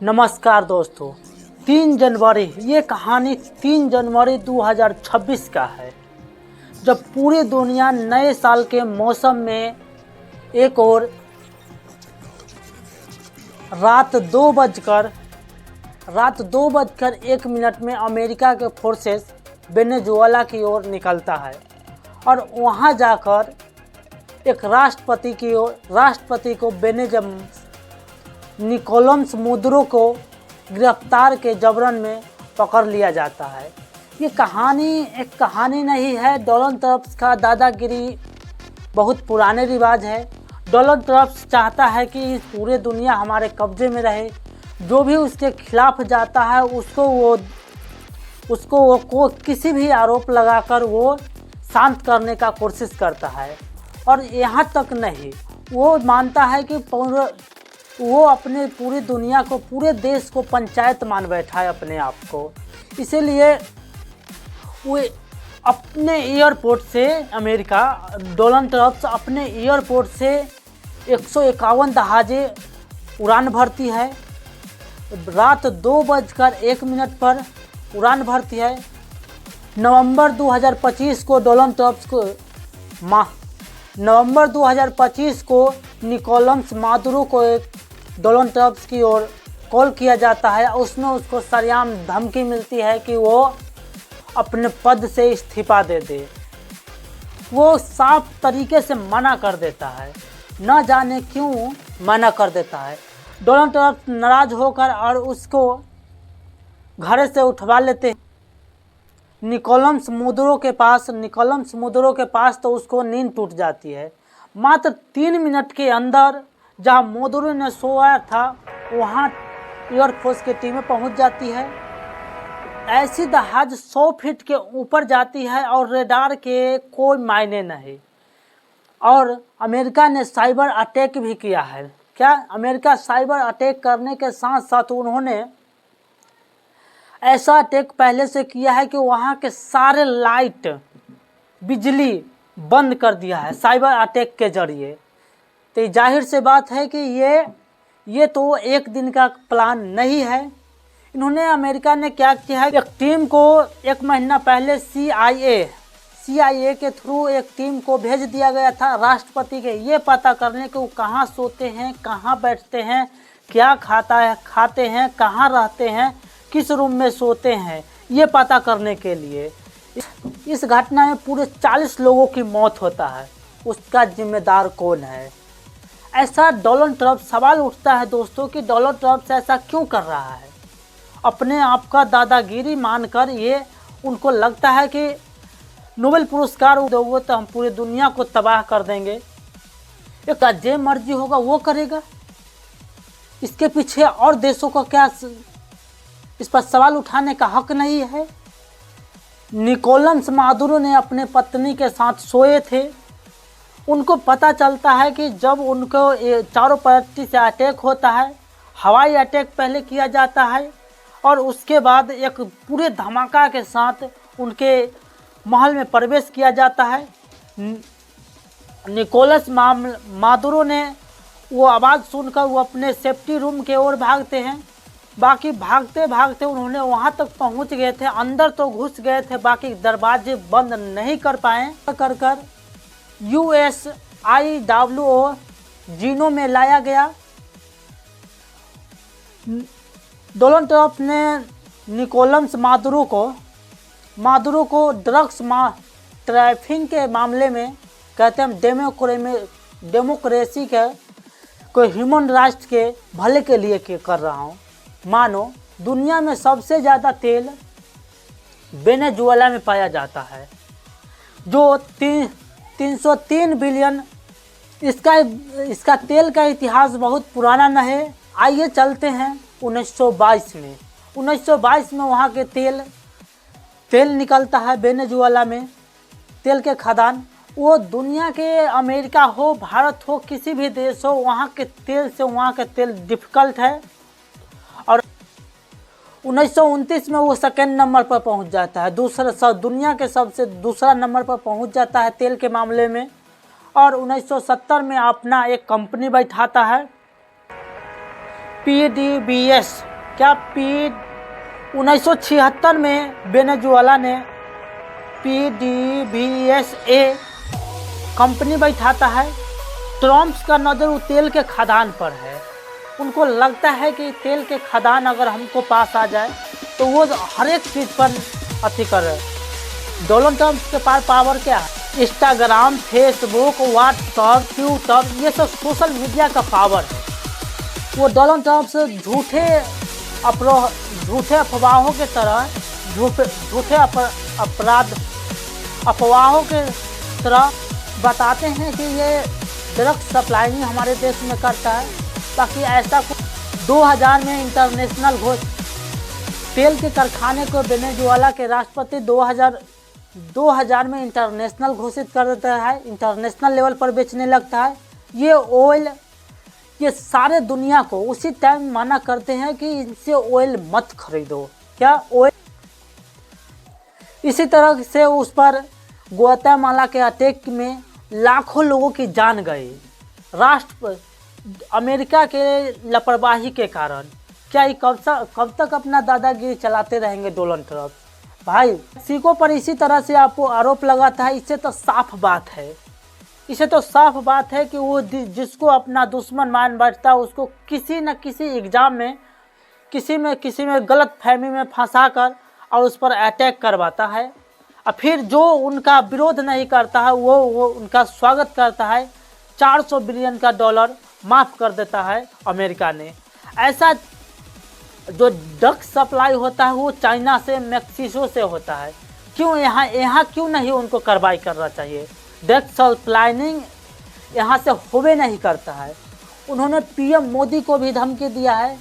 नमस्कार दोस्तों। 3 जनवरी, ये कहानी 3 जनवरी 2026 का है, जब पूरी दुनिया नए साल के मौसम में एक और रात 2 बजकर 1 मिनट में अमेरिका के फोर्सेस वेनेजुएला की ओर निकलता है और वहां जाकर एक राष्ट्रपति को निकोलस मुदुरो को गिरफ्तार के जबरन में पकड़ लिया जाता है। ये कहानी एक कहानी नहीं है। डोनाल्ड ट्रंप का दादागिरी बहुत पुराने रिवाज है। डोनाल्ड ट्रंप चाहता है कि पूरे दुनिया हमारे कब्जे में रहे। जो भी उसके खिलाफ जाता है उसको वो किसी भी आरोप लगाकर वो शांत करने का कोशिश करता है। और यहाँ तक नहीं, वो मानता है कि वो अपने पूरी दुनिया को, पूरे देश को पंचायत मान बैठा है अपने आप को। इसीलिए वो अपने एयरपोर्ट से डोनाल्ड ट्रंप अपने एयरपोर्ट से 151 जहाज़ें उड़ान भरती है। रात 2 बजकर 1 मिनट पर उड़ान भरती है। नवंबर 2025 को निकोलस मादुरो को डोनाल्ड ट्रंप की ओर कॉल किया जाता है। उसमें उसको सरेआम धमकी मिलती है कि वो अपने पद से इस्तीफा दे दे। वो साफ तरीके से मना कर देता है, न जाने क्यों मना कर देता है। डोनाल्ड ट्रंप नाराज होकर और उसको घर से उठवा लेते हैं निकोलस मुदुरो के पास तो उसको नींद टूट जाती है। मात्र 3 मिनट के अंदर जहां मुदुरो ने सोया था वहां एयरफोर्स की टीमें पहुंच जाती है। ऐसी जहाज 100 फीट के ऊपर जाती है और रेडार के कोई मायने नहीं। और अमेरिका ने साइबर अटैक भी किया है। क्या अमेरिका साइबर अटैक करने के साथ साथ उन्होंने ऐसा अटैक पहले से किया है कि वहाँ के सारे लाइट, बिजली बंद कर दिया है साइबर अटैक के जरिए। तो जाहिर से बात है कि ये तो एक दिन का प्लान नहीं है। इन्होंने अमेरिका ने क्या किया है, एक टीम को 1 महीना पहले CIA के थ्रू एक टीम को भेज दिया गया था राष्ट्रपति के, ये पता करने कि वो कहाँ सोते हैं, कहाँ बैठते हैं, क्या खाते हैं, कहाँ रहते हैं, किस रूम में सोते हैं, ये पता करने के लिए। इस घटना में पूरे 40 लोगों की मौत होता है। उसका जिम्मेदार कौन है? ऐसा डोनाल्ड ट्रंप सवाल उठता है दोस्तों कि डोनाल्ड ट्रंप ऐसा क्यों कर रहा है? अपने आप का दादागिरी मानकर ये उनको लगता है कि नोबेल पुरस्कार दोगे तो हम पूरी दुनिया को तबाह कर देंगे। एक जो मर्जी होगा वो करेगा। इसके पीछे और देशों का क्या इस पर सवाल उठाने का हक नहीं है? निकोलस मादुरो ने अपने पत्नी के साथ सोए थे। उनको पता चलता है कि जब उनको चारों पट्टी से अटैक होता है, हवाई अटैक पहले किया जाता है और उसके बाद एक पूरे धमाका के साथ उनके महल में प्रवेश किया जाता है। निकोलस मादुरो ने वो आवाज़ सुनकर वो अपने सेफ्टी रूम की ओर भागते हैं। बाकी भागते भागते उन्होंने वहां तक पहुंच गए थे, अंदर तो घुस गए थे, बाकी दरवाजे बंद नहीं कर पाए। कर USIWO जीनो में लाया गया। डोनाल्ड ट्रंप ने निकोलस मादुरो को ड्रग्स ट्रैफिकिंग के मामले में कहते हैं डेमोक्रेसी के कोई ह्यूमन राइट्स के भले के लिए कर रहा हूँ। मानो दुनिया में सबसे ज़्यादा तेल वेनेजुएला में पाया जाता है, जो 303 बिलियन। इसका तेल का इतिहास बहुत पुराना न है। आइए चलते हैं 1922 में। 1922 में वहाँ के तेल निकलता है वेनेजुएला में, तेल के खदान। वो दुनिया के अमेरिका हो, भारत हो, किसी भी देश हो, वहाँ के तेल से वहाँ के तेल डिफ़िकल्ट है। और 1929 में वो सेकेंड नंबर पर पहुंच जाता है, दुनिया के सबसे दूसरा नंबर पर पहुंच जाता है तेल के मामले में। और 1970 में अपना एक कंपनी बैठाता है PDVSA, क्या 1976 में वेनेजुएला ने PDVSA कंपनी बैठाता है। ट्रम्प का नज़र वो तेल के खदान पर है। उनको लगता है कि तेल के खदान अगर हमको पास आ जाए तो वो हर एक चीज़ पर अति कर रहे। डोनाल्ड ट्रम्प के पास पावर क्या है? इंस्टाग्राम, फेसबुक, व्हाट्सएप, ट्विटर, ये सब सोशल मीडिया का पावर है। वो डोनाल्ड ट्रम्प से झूठे अफवाहों के तरह झूठे अफवाहों के तरह बताते हैं कि ये ड्रग्स सप्लाइंग हमारे देश में करता है। बाकी ऐसा 2000 में इंटरनेशनल तेल के कारखाने को वेनेजुएला के राष्ट्रपति 2000 में इंटरनेशनल घोषित कर देता है, इंटरनेशनल लेवल पर बेचने लगता है। ये ऑयल, ये सारे दुनिया को उसी टाइम मना करते हैं कि इनसे ऑयल मत खरीदो। क्या ऑयल? इसी तरह से उस पर ग्वाटेमाला के अटैक में लाखों लोगों की जान गई अमेरिका के लापरवाही के कारण। क्या ये कब तक अपना दादागिरी चलाते रहेंगे डोनाल्ड ट्रम्प? भाई मेक्सिको पर इसी तरह से आपको आरोप लगाता है। इससे तो साफ बात है कि वो जिसको अपना दुश्मन मान बैठता है उसको किसी न किसी एग्जाम में किसी में गलत फहमी में फंसा कर और उस पर अटैक करवाता है। और फिर जो उनका विरोध नहीं करता है वो उनका स्वागत करता है। $400 बिलियन का डॉलर माफ़ कर देता है अमेरिका ने। ऐसा जो ड्रग्स सप्लाई होता है वो चाइना से, मेक्सिको से होता है। क्यों यहाँ क्यों नहीं उनको कार्रवाई करना चाहिए? ड्रग्स सप्लाइंग यहाँ से होवे नहीं करता है। उन्होंने PM मोदी को भी धमकी दिया है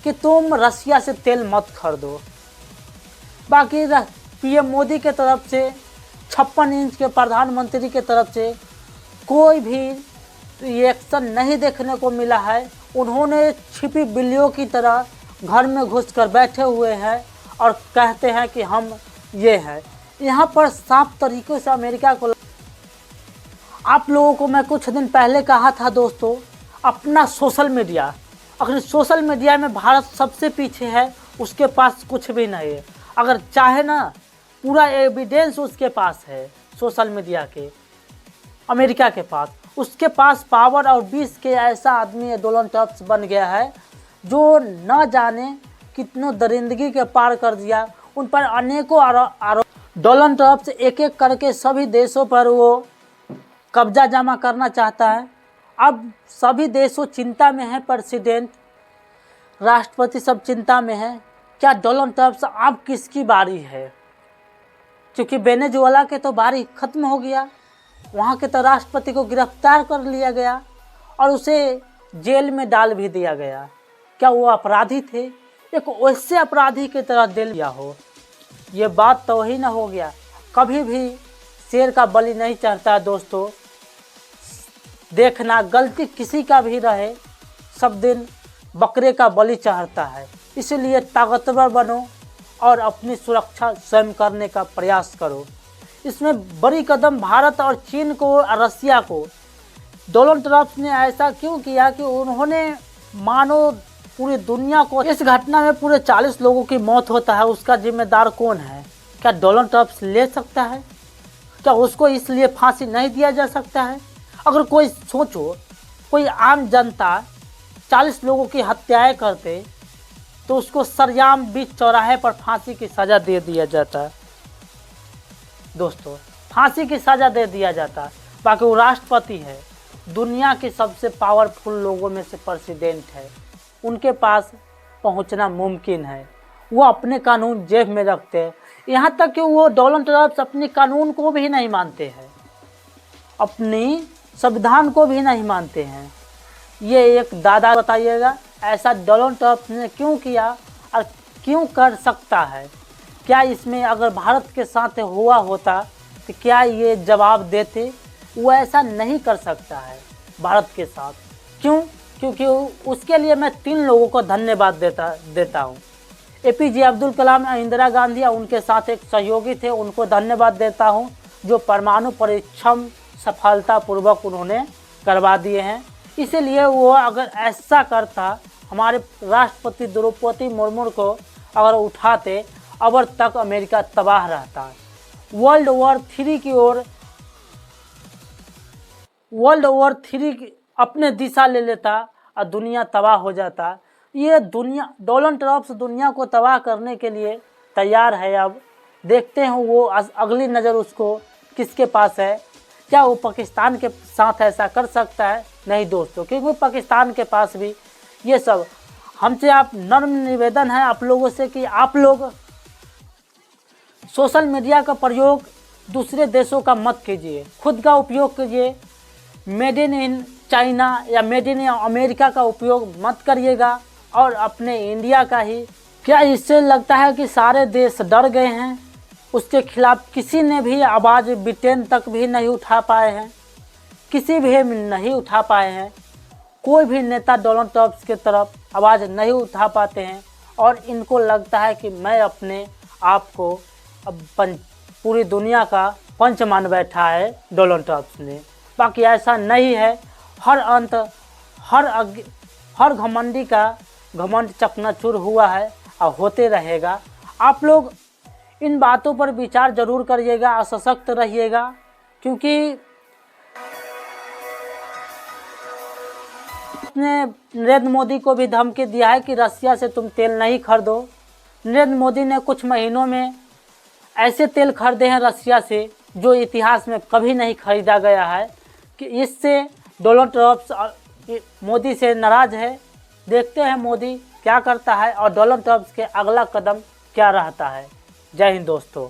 कि तुम रसिया से तेल मत खरीदो। बाकी PM मोदी के तरफ से 56 इंच के प्रधानमंत्री के तरफ से कोई भी रिएक्शन नहीं देखने को मिला है। उन्होंने छिपी बिल्लियों की तरह घर में घुसकर बैठे हुए हैं और कहते हैं कि हम ये हैं। यहाँ पर साफ तरीके से अमेरिका को, आप लोगों को मैं कुछ दिन पहले कहा था दोस्तों, अपना सोशल मीडिया, अगर सोशल मीडिया में भारत सबसे पीछे है, उसके पास कुछ भी नहीं है। अगर चाहे ना, पूरा एविडेंस उसके पास है सोशल मीडिया के, अमेरिका के पास। उसके पास पावर और 20 के ऐसा आदमी डोनाल्ड ट्रम्प बन गया है जो न जाने कितनों दरिंदगी के पार कर दिया। उन पर अनेकों आरोप डोनाल्ड ट्रम्प से एक एक करके सभी देशों पर वो कब्जा जमा करना चाहता है। अब सभी देशों चिंता में है, प्रेसिडेंट, राष्ट्रपति सब चिंता में है। क्या डोनाल्ड ट्रम्प से अब किसकी बारी है? क्योंकि वेनेजुएला के तो बारी खत्म हो गया, वहाँ के तो राष्ट्रपति को गिरफ्तार कर लिया गया और उसे जेल में डाल भी दिया गया। क्या वो अपराधी थे? एक वैसे अपराधी की तरह दिल दिया हो, ये बात तो वही ना हो गया। कभी भी शेर का बलि नहीं चढ़ता दोस्तों। देखना, गलती किसी का भी रहे, सब दिन बकरे का बलि चढ़ता है। इसलिए ताकतवर बनो और अपनी सुरक्षा स्वयं करने का प्रयास करो। इसमें बड़ी कदम भारत और चीन को और रसिया को डोनाल्ड ट्रम्प ने ऐसा क्यों किया कि उन्होंने मानो पूरी दुनिया को, इस घटना में पूरे 40 लोगों की मौत होता है, उसका जिम्मेदार कौन है? क्या डोनाल्ड ट्रम्प ले सकता है? क्या उसको इसलिए फांसी नहीं दिया जा सकता है? अगर कोई सोचो, कोई आम जनता 40 लोगों की हत्याएं करते तो उसको सरेआम बीच चौराहे पर फांसी की सज़ा दे दिया जाता दोस्तों, फांसी की सज़ा दे दिया जाता। बाकी वो राष्ट्रपति है, दुनिया के सबसे पावरफुल लोगों में से प्रेसिडेंट है, उनके पास पहुंचना मुमकिन है। वो अपने कानून जेब में रखते हैं। यहाँ तक कि वो डोनाल्ड ट्रम्प अपने कानून को भी नहीं मानते हैं, अपनी संविधान को भी नहीं मानते हैं। ये एक दादा बताइएगा, ऐसा डोनाल्ड ट्रम्प ने क्यों किया और क्यों कर सकता है? क्या इसमें अगर भारत के साथ हुआ होता तो क्या ये जवाब देते? वो ऐसा नहीं कर सकता है भारत के साथ। क्यों? क्योंकि उसके लिए मैं 3 लोगों को धन्यवाद देता हूँ। APJ अब्दुल कलाम, इंदिरा गांधी और उनके साथ एक सहयोगी थे, उनको धन्यवाद देता हूँ जो परमाणु परीक्षण सफलतापूर्वक उन्होंने करवा दिए हैं। इसीलिए वो अगर ऐसा करता हमारे राष्ट्रपति द्रौपदी मुर्मू को अगर उठाते, अब तक अमेरिका तबाह रहता। वर्ल्ड वॉर 3 अपने दिशा ले लेता और दुनिया तबाह हो जाता। ये दुनिया, डोनाल्ड ट्रंप दुनिया को तबाह करने के लिए तैयार है। अब देखते हैं वो अगली नज़र उसको किसके पास है। क्या वो पाकिस्तान के साथ ऐसा कर सकता है? नहीं दोस्तों, क्योंकि पाकिस्तान के पास भी ये सब। हमसे आप नम्र निवेदन है आप लोगों से कि आप लोग सोशल मीडिया का प्रयोग दूसरे देशों का मत कीजिए, खुद का उपयोग कीजिए। मेड इन चाइना या मेड इन अमेरिका का उपयोग मत करिएगा और अपने इंडिया का ही। क्या इससे लगता है कि सारे देश डर गए हैं? उसके खिलाफ किसी ने भी आवाज़ ब्रिटेन तक भी नहीं उठा पाए हैं, किसी भी नहीं उठा पाए हैं। कोई भी नेता डोनाल्ड ट्रंप के तरफ आवाज़ नहीं उठा पाते हैं और इनको लगता है कि मैं अपने आप को अब पूरी दुनिया का पंच मान बैठा है डोनाल्ड ट्रंप ने। बाकी ऐसा नहीं है। हर घमंडी का घमंड चकनाचूर हुआ है और होते रहेगा। आप लोग इन बातों पर विचार जरूर करिएगा और सशक्त रहिएगा, क्योंकि उसने नरेंद्र मोदी को भी धमकी दिया है कि रसिया से तुम तेल नहीं खरीदो। नरेंद्र मोदी ने कुछ महीनों में ऐसे तेल खरीदे हैं रसिया से जो इतिहास में कभी नहीं खरीदा गया है। कि इससे डोनाल्ड ट्रंप मोदी से नाराज़ है। देखते हैं मोदी क्या करता है और डोनाल्ड ट्रंप के अगला कदम क्या रहता है। जय हिंद दोस्तों।